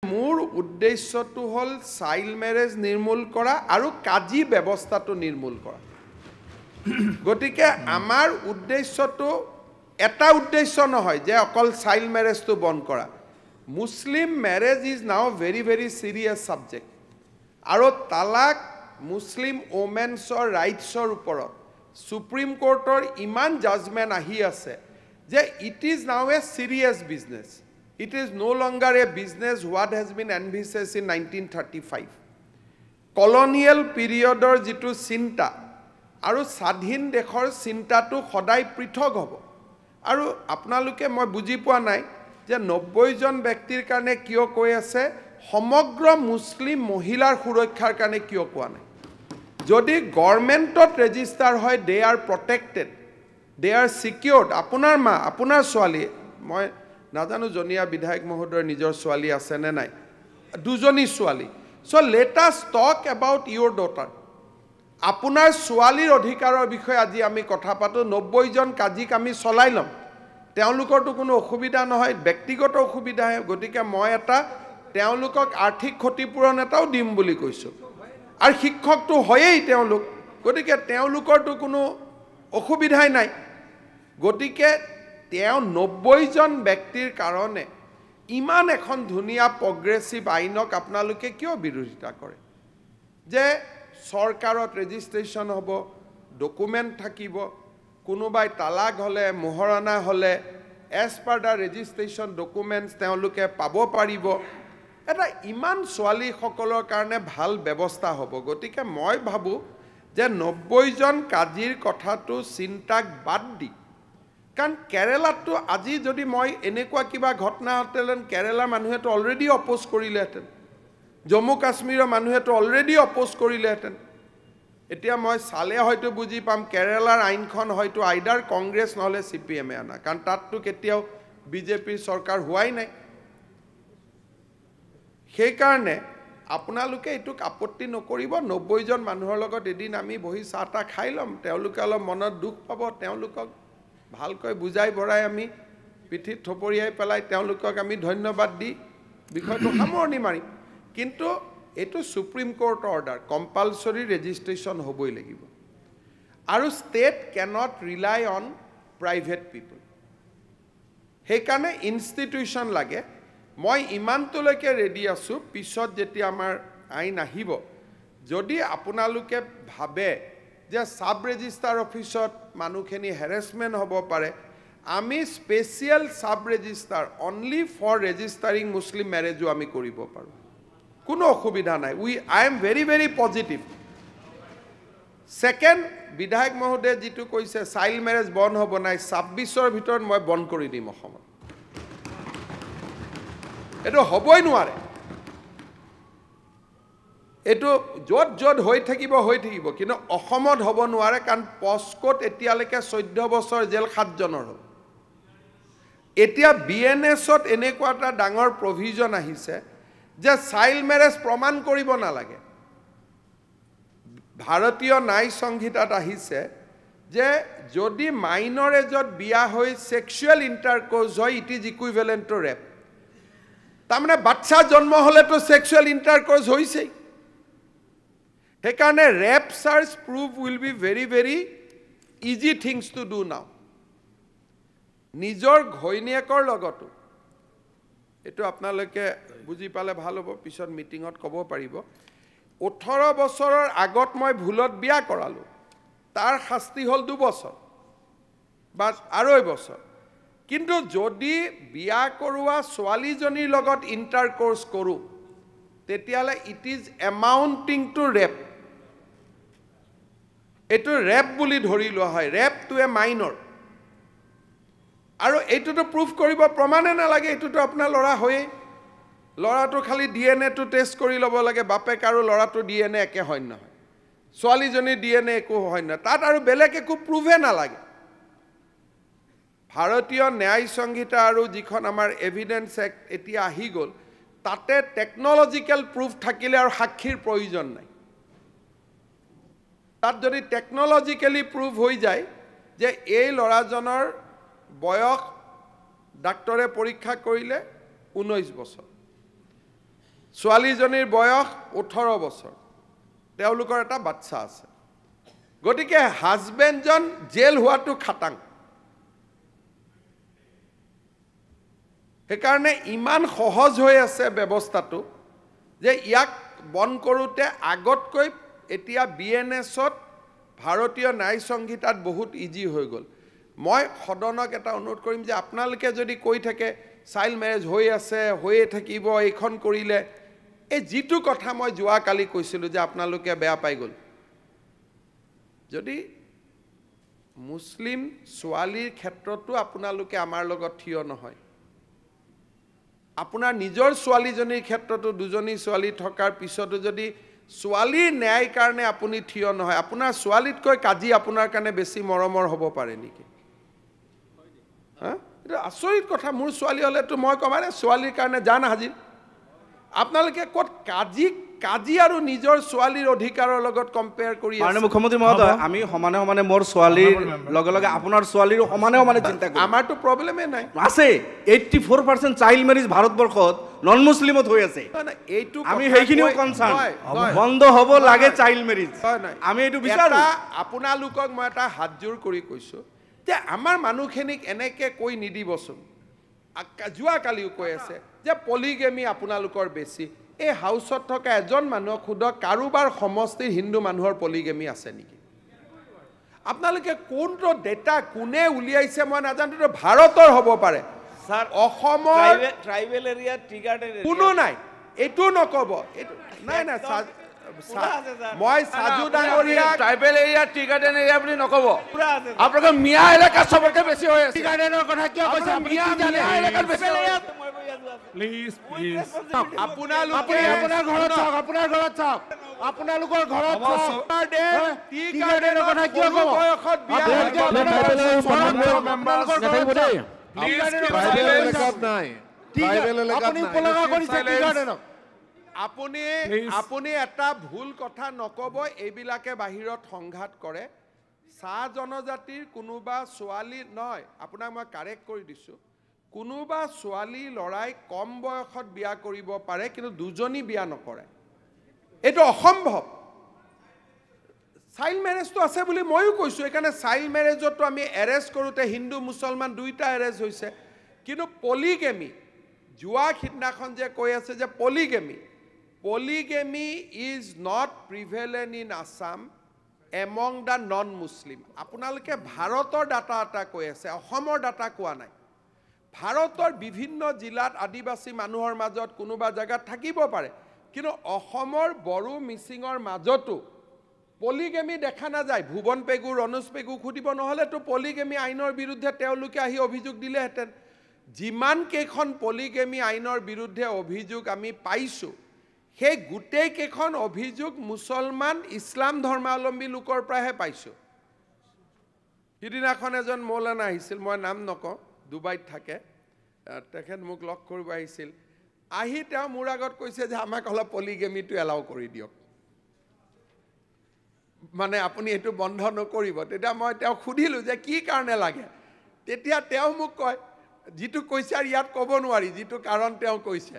মোৰ উদ্দেশ্যটো হল চাইল্ড ম্যাৰেজ নিৰ্মূল কৰা আৰু কাজি ব্যৱস্থাটো নিৰ্মূল কৰা গতিকে আমাৰ উদ্দেশ্যটো এটা উদ্দেশ্য নহয় যে অকল চাইল্ড ম্যাৰেজটো বন্ধ কৰা মুসলিম ম্যাৰেজ is now very serious subject আৰু তালাক মুসলিম ওমেন্সৰ ৰাইটছৰ ওপৰত সুপ্ৰিম কোৰ্টৰ ইমান জাজমেন্ট আহি আছে যে it is now A serious business. It is no longer a business what has been envisaged in 1935. Colonial period or jitu sinta aru sadhin dekhor sinta tu khodai prithok hobo aru apnaluke moi buji poa nai je 90 jon byaktir karone kiyo koi ase somogra muslim mohilar surokkar karone kiyo koa nai jodi government ot register hoy they are protected, they are secured. Apunar ma apunar swali moi নাজানো জনিয়া বিধায়ক মহোদয়ৰ নিজৰ ছোৱালী আছে নে নাই দুজনী ছোৱালী so let us talk about your daughter আপোনাৰ ছোৱালীৰ অধিকাৰৰ বিষয়ে আজি আমি কথা পাতো 90 জন কাজিক আমি চলাই লম তেওঁলোকৰটো কোনো অসুবিধা নহয় ব্যক্তিগত অসুবিধা গতিকে মই এটা তেওঁলোকক আৰ্থিক ক্ষতিপূৰণ এটাও দিম বুলি কৈছো আৰু শিক্ষকটো হয়েই তেওঁলোক গতিকে তেওঁলোকৰটো কোনো অসুবিধাই নাই গতিকে 90 জন ব্যক্তিৰ কাৰণে ইমান এখন ধুনিয়া প্ৰগ্ৰেছিভ আইনক আপোনালোকে কিয় বিৰোধিতা কৰে যে সৰকাৰত ৰেজিষ্ট্ৰেচন হ'ব ডকুমেন্ট থাকিব কোনোবাই তালাক হলে মোহৰানা হলে এজ পাৰ দা ৰেজিষ্ট্ৰেচন ডকুমেন্টছ তেওঁলোকে পাব পাৰিব এটা ইমান ছোৱালী সকলৰ কাৰণে ভাল ব্যৱস্থা হ'ব গতিকে মই ভাবো যে 90 জন কাজিৰ কথাটো চিন্তাক বাদ দি কাৰণ কেৰালাটো আজি যদি মই এনেকুৱা কিবা ঘটনা হতেলেন কেৰালা মানুহেটো অলৰেডি অপোজ কৰিলেহেঁতেন জম্মু কাশ্মীৰৰ মানুহেটো অলৰেডি অপোজ কৰিলেহেঁতেন এতিয়া মই চালে হয়তো বুজি পাম কেৰালাৰ আইনখন হয়তো আইডাৰ কংগ্ৰেছ নহলে সিপিএম আনা কাৰণ তাতটো কেতিয়াও বিজেপিৰ চৰকাৰ হোৱাই নাই সেই কাৰণে আপোনালোকে এটুক আপত্তি নকৰিব 90 জন মানুহৰ লগত এদিন আমি বহি চাহটা খাই লম তেওঁলোকে অলপ মনত দুখ পাব তেওঁলোকক ভালকৈ বুজাই বৰাই আমি পিঠিত থপৰিয়াই পেলাই তেওঁলোকক আমি ধন্যবাদ দি বিষয়টো সামৰণি মাৰিম কিন্তু এটো supreme court order compulsory registration হ'বই লাগিব আৰু ষ্টেট ক্যানট ৰিলাই অন প্ৰাইভেট পিপল সেই কাৰণে ইনষ্টিটিউচন লাগে মই ইমানটোলৈকে ৰেডি আছো পিছত যেতিয়া আমাৰ আইন আহিব যদি আপোনালোকে ভাবে যে সাব ৰেজিষ্ট্ৰাৰ অফিসত মানুহখিনি হেৰাসমেন্ট হ'ব পাৰে আমি special sub registrar only for registering Muslim ম্যাৰেজো আমি কৰিব পাৰো কোনো অসুবিধা নাই I am very positive second বিধায়ক মহোদয় যেটো কৈছে চাইল্ড ম্যাৰেজ বন্ধ হ'ব নাই 26ৰ ভিতৰত মই বন্ধ কৰি দিম অসমত এটো হ'বই নোৱাৰে এটো যত যত হৈ থাকিব কিন্তু অসমত হ'ব নোৱাৰে কাৰণ পস্কোত এতিয়ালৈকে 14 বছৰ জেল 7 জনৰ হ'ল এতিয়া বিএনএছত এনেকুৱা এটা ডাঙৰ প্ৰভিজন আহিছে যে চাইল্ড ম্যাৰেজ প্ৰমাণ কৰিব নালাগে ভাৰতীয় ন্যায় সংহিতাত আহিছে যে যদি মাইনৰ এজত বিয়া হৈ সেক্সুৱেল ইন্টাৰকোৰ্স হয় it is equivalent to rape তাৰমানে বাচ্চা জন্ম হলেতো সেক্সুৱেল ইন্টাৰকোৰ্স হৈছেই সেইকাৰণে rape charge proof will be very easy things to do now নিজৰ ঘৈণীয়েকৰ লগতো এটো আপোনালোকে বুজি পালে ভাল হ'ব পিছত মিটিঙত ক'ব পাৰিব 18 বছৰৰ আগত মই ভুলত বিয়া কৰালো তাৰ শাস্তি হ'ল 2 বছৰ বা 2.5 বছৰ কিন্তু যদি বিয়া কৰোৱা ছোৱালীজনীৰ লগত ইন্টাৰকোৰ্স কৰো তেতিয়ালে ইট ইজ এমাউন্টিং টু ৰেপ এটো ৰেপ বুলি ধৰি লোৱা হয় ৰেপ টু এ মাইনৰ আৰু এটোটো প্ৰুফ কৰিব প্ৰমাণে নালাগে এটোটো আপোনাৰ লৰা হয় লৰাটো খালি ডিএনএ টো টেষ্ট কৰি ল'ব লাগে বাপেক আৰু লৰাটো ডিএনএ একে হয় নহয় ছোৱালীজনী ডিএনএ একো হয় না তাত আৰু বেলেগ একো প্ৰুফে নালাগে ভাৰতীয় ন্যায় সংহিতা আৰু যিখন আমাৰ এভিডেন্স এক্ট এতিয়া আহি গল তাতে টেকনলজিক্যাল প্ৰুফ থাকিলে আৰু সাক্ষীৰ প্ৰয়োজন নাই তাত যদি টেকনলজিক্যালি প্ৰুফ হৈ যায় যে এই লৰাজনৰ বয়স ডাক্তৰে পৰীক্ষা কৰিলে 19 বছৰ ছোৱালীজনীৰ বয়স 18 বছৰ তেওঁলোকৰ এটা বাচ্চা আছে গতিকে হাজবেণ্ডজন জেল হোৱাটো খাটাং সেইকাৰণে ইমান সহজ হৈ আছে ব্যৱস্থাটো যে ইয়াক বন কৰোঁতে আগতকৈ এতিয়া বিএনএছত ভাৰতীয় ন্যায় সংহিতাত বহুত ইজি হৈ গ'ল মই সদনক এটা অনুৰোধ কৰিম যে আপোনালোকে যদি কৈ থাকে চাইল্ড মেৰেজ হৈ আছে হৈয়ে থাকিব এইখন কৰিলে এই যিটো কথা মই যোৱাকালি কৈছিলোঁ যে আপোনালোকে বেয়া পাই গ'ল যদি মুছলিম ছোৱালীৰ ক্ষেত্ৰতো আপোনালোকে আমাৰ লগত থিয় নহয় আপোনাৰ নিজৰ ছোৱালীজনীৰ ক্ষেত্ৰতো দুজনী ছোৱালী থকাৰ পিছতো যদি ছোৱালীৰ ন্যায় কাৰণে আপুনি থিয় নহয় আপোনাৰ ছোৱালীতকৈ কাজি আপোনাৰ কাৰণে বেছি মৰমৰ হ'ব পাৰে নেকি হা এটা আচৰিত কথা মোৰ ছোৱালী হ'লেতো মই কমানে ছোৱালীৰ কাৰণে জান হাজিৰ আপোনালোকে ক'ত কাজি আৰু নিজৰ ছোৱালীৰ অধিকাৰৰ লগত কম্পেয়াৰ কৰি আছে মাননীয় মুখ্যমন্ত্ৰী মহোদয় আমি সমানে সমানে মোৰ ছোৱালীৰ লগে লগে আপোনাৰ ছোৱালীৰ সমানে সমানে চিন্তা কৰোঁ আমাৰতো প্ৰব্লেমেই নাই আছে 84% চাইল্ড মেৰেজ ভাৰতবৰ্ষত নন মুছলিমত হৈ আছে এইটো আমি সেইখিনিও কনচাৰ্ন বন্ধ হ'ব লাগে চাইল্ড মেৰেজ আমি এইটো বিচাৰোঁ আপোনালোকক মই এটা হাতজোৰ কৰি কৈছোঁ যে আমাৰ মানুহখিনিক এনেকৈ কৈ নিদিবচোন যোৱাকালিও কৈ আছে যে পলিগেমি আপোনালোকৰ বেছি এই হাউচত থকা এজন মানুহক সোধক কাৰোবাৰ সমষ্টিৰ হিন্দু মানুহৰ পলিগেমি আছে নেকি আপোনালোকে কোনটো ডেটা কোনে উলিয়াইছে মই নাজানো ভাৰতৰ হ'ব পাৰে স্যাৰ অসমৰ ট্ৰাইবেল এৰিয়া টি গাৰ্ডেন কোনো নাই এইটো নক'ব এইটো নাই নাই মই সাজু ডাঙৰীয়া tribal area tea garden area বুলি নক'ব আপোনালোকৰ মিয়া এলেকা চবতকৈ বেছি হৈ আছে টি গাৰ্ডেনৰ কথা কিয় কৈছে মিয়া এলেকাত বেছি হৈ আছে প্লিজ আপোনালোকে আপোনাৰ ঘৰত চাওক আপোনালোকৰ ঘৰত টি গাৰ্ডেনৰ কথা কিয় ক'ব বয়সত আপুনি এটা ভুল কথা নক'ব এইবিলাকে বাহিৰত সংঘাত কৰে চাহ জনজাতিৰ কোনোবা ছোৱালী নহয় আপোনাক মই কাৰেক্ট কৰি দিছোঁ কোনোবা ছোৱালী ল'ৰাই কম বয়সত বিয়া কৰিব পাৰে কিন্তু দুজনী বিয়া নকৰে এইটো অসম্ভৱ চাইল্ড মেৰেজটো আছে বুলি ময়ো কৈছোঁ এইকাৰণে চাইল্ড মেৰেজতো আমি এৰেষ্ট কৰোঁতে হিন্দু মুছলমান দুইটা এৰেষ্ট হৈছে কিন্তু পলিগেমি যোৱা সিদিনাখন যে কৈ আছে যে polygamy is not prevalent in Assam among the non Muslim আপোনালোকে ভাৰতৰ ডাটা এটা কৈ আছে অসমৰ ডাটা কোৱা নাই ভাৰতৰ বিভিন্ন জিলাত আদিবাসী মানুহৰ মাজত কোনোবা জেগাত থাকিব পাৰে কিন্তু অসমৰ বড়ো মিচিঙৰ মাজতো পলিগেমি দেখা নাযায় ভুৱন পেগু ৰণোজ পেগু খুদিব নহ'লেতো পলিগেমি আইনৰ বিৰুদ্ধে তেওঁলোকে আহি অভিযোগ দিলেহেঁতেন যিমান কেইখন পলিগেমি আইনৰ বিৰুদ্ধে অভিযোগ আমি পাইছোঁ সেই গোটেই কেইখন অভিযোগ মুছলমান ইছলাম ধৰ্মাৱলম্বী লোকৰ পৰাহে পাইছোঁ সিদিনাখন এজন মৌলানা আহিছিল মই নাম নকওঁ ডুবাইত থাকে তেখেত মোক লগ কৰিব আহিছিল আহি তেওঁ মোৰ আগত কৈছে যে আমাক অলপ পলিগেমিটো এলাউ কৰি দিয়ক মানে আপুনি এইটো বন্ধ নকৰিব তেতিয়া মই তেওঁক সুধিলোঁ যে কি কাৰণে লাগে তেতিয়া তেওঁ মোক কয় যিটো কৈছে আৰু ইয়াত ক'ব নোৱাৰি যিটো কাৰণ তেওঁ কৈছে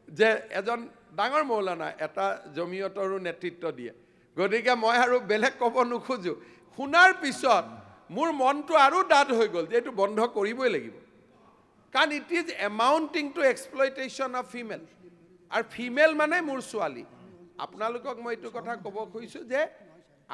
যে এজন ডাঙৰ মৌলানা এটা জমিয়তৰো নেতৃত্ব দিয়ে গতিকে মই আৰু বেলেগ ক'ব নোখোজোঁ শুনাৰ পিছত মোৰ মনটো আৰু ডাঠ হৈ গ'ল যে এইটো বন্ধ কৰিবই লাগিব কাৰণ it is amounting to exploitation of female আৰু ফিমেল মানে মোৰ ছোৱালী আপোনালোকক মই এইটো কথা ক'ব খুজিছোঁ যে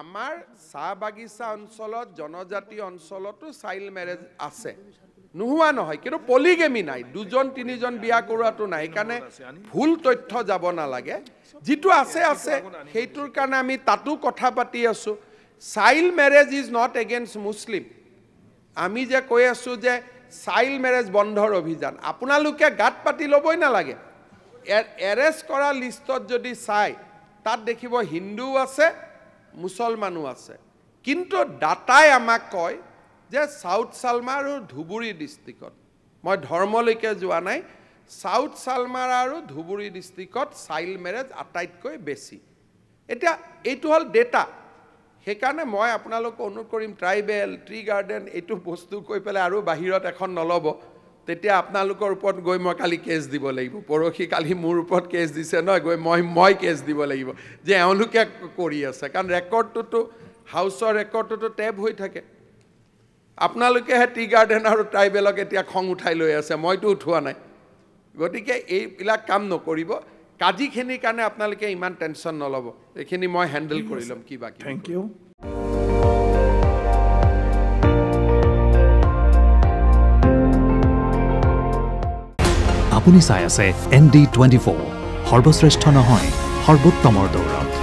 আমাৰ চাহ বাগিচা অঞ্চলত জনজাতি অঞ্চলতো চাইল্ড মেৰেজ আছে নোহোৱা নহয় কিন্তু পলিগেমি নাই দুজন তিনিজন বিয়া কৰোৱাটো নাই সেইকাৰণে ভুল তথ্য যাব নালাগে যিটো আছে সেইটোৰ কাৰণে আমি তাতো কথা পাতি আছোঁ child marriage is not against Muslim আমি যে কৈ আছোঁ যে চাইল্ড মেৰেজ বন্ধৰ অভিযান আপোনালোকে গাত পাতি ল'বই নালাগে এৰেষ্ট কৰা লিষ্টত যদি চাই তাত দেখিব হিন্দু আছে মুছলমানো আছে কিন্তু ডাটাই আমাক কয় যে সাউথ সালমা আৰু ধুবুৰী ডিষ্ট্ৰিক্টত মই ধৰ্মলৈকে যোৱা নাই সাউথ সালমা আৰু ধুবুৰী ডিষ্ট্ৰিক্টত চাইল্ড মেৰেজ আটাইতকৈ বেছি এতিয়া এইটো হ'ল ডেটা সেইকাৰণে মই আপোনালোকক অনুৰোধ কৰিম ট্ৰাইবেল টি গাৰ্ডেন এইটো বস্তু কৈ পেলাই আৰু বাহিৰত এখন নল'ব তেতিয়া আপোনালোকৰ ওপৰত গৈ মই কালি কেছ দিব লাগিব পৰহি কালি মোৰ ওপৰত কেছ দিছে নহয় গৈ মই কেছ দিব লাগিব যে এওঁলোকে কৰি আছে কাৰণ ৰেকৰ্ডটোতো হাউচৰ ৰেকৰ্ডটোতো টেপ হৈ থাকে আপোনালোকেহে টি গাৰ্ডেন আৰু ট্ৰাইবেলক এতিয়া খং উঠাই লৈ আছে মইতো উঠোৱা নাই গতিকে এইবিলাক কাম নকৰিব কাজিখিনিৰ কাৰণে আপোনালোকে ইমান টেনশ্যন নল'ব এইখিনি মই হেণ্ডেল কৰি ল'ম কি বাকী থেংক ইউ আপুনি চাই আছে ND24 সৰ্বশ্ৰেষ্ঠ নহয় সৰ্বোত্তমৰ দৌৰ